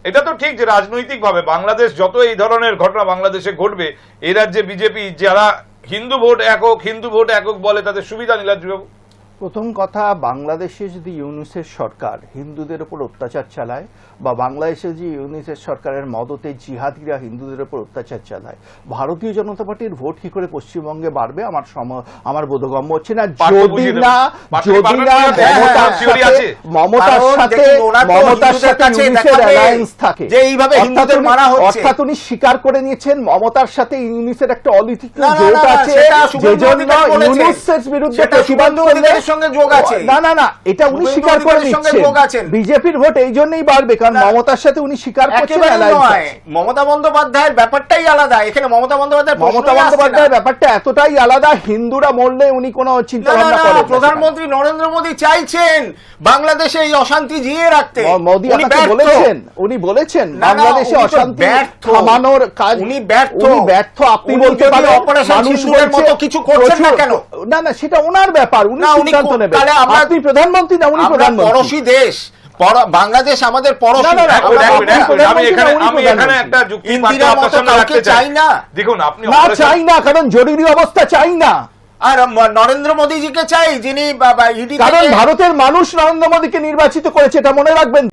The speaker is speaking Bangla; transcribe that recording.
এটা তো ঠিক যে রাজনৈতিকভাবে বাংলাদেশ যত এই ধরনের ঘটনা বাংলাদেশে ঘটবে, এই রাজ্যে বিজেপি যারা হিন্দু ভোট একক বলে তাদের সুবিধা নীলাদ্রিবাবু। প্রথম কথা, বাংলাদেশে যদি ইউনূসের সরকার হিন্দুদের উপর অত্যাচার চালায় বা বাংলাদেশে যে ইউনূসের সরকারের মদতে জিহাদিরা হিন্দুদের উপর অত্যাচার চালায়, ভারতীয় জনতা পার্টির ভোট কি করে পশ্চিমবঙ্গে বাড়বে আমার বোধগম্য হচ্ছে না। যদি না মমতার সাথে ইউনূসের অ্যালায়েন্স থাকে, অর্থাৎ উনি স্বীকার করে নিয়েছেন মমতার সাথে ইউনূসের একটা অলিখিত জোট আছে, যেজন্য ইউনূসের বিরুদ্ধে প্রতিবাদ করলে সঙ্গে যোগ আছে। না না না, এটা উনি স্বীকার করে নিচ্ছেন। বিজেপির ভোট এই জন্যই বাড়বে কারণ মমতার সাথে উনি স্বীকার করছেন। মমতা বন্দ্যোপাধ্যায়ের ব্যাপারটাই আলাদা। এখানে মমতা বন্দ্যোপাধ্যায়ের ব্যাপারটা এতটাই আলাদা, হিন্দুরা মরলে উনি কোনো চিন্তা ভাবনা করেন না। প্রধানমন্ত্রী নরেন্দ্র মোদী চাইছেন বাংলাদেশে এই অশান্তি জিয়ে রাখতে। মোদী উনি বলেছেন বাংলাদেশে অশান্তি থামানোর কাজ উনি ব্যর্থ। আপনি বলতে পারেন অপারেশন সিঁদুরের মতো কিছু করছেন না কেন? না না, সেটা ওনার ব্যাপার, উনি সিদ্ধান্ত নেবেন। আপনি প্রধানমন্ত্রী না, উনি প্রধানমন্ত্রী। পড়োশী দেশ বাংলাদেশ আমাদের পড়োশী। আমি এখানে একটা যুক্তি চাই না। দেখুন, আপনি চাই না কারণ জরুরি অবস্থা চাই না। আর নরেন্দ্র মোদীজিকে চাই, যিনি কারণ ভারতের মানুষ নরেন্দ্র মোদীকে নির্বাচিত করেছে, এটা মনে রাখবেন।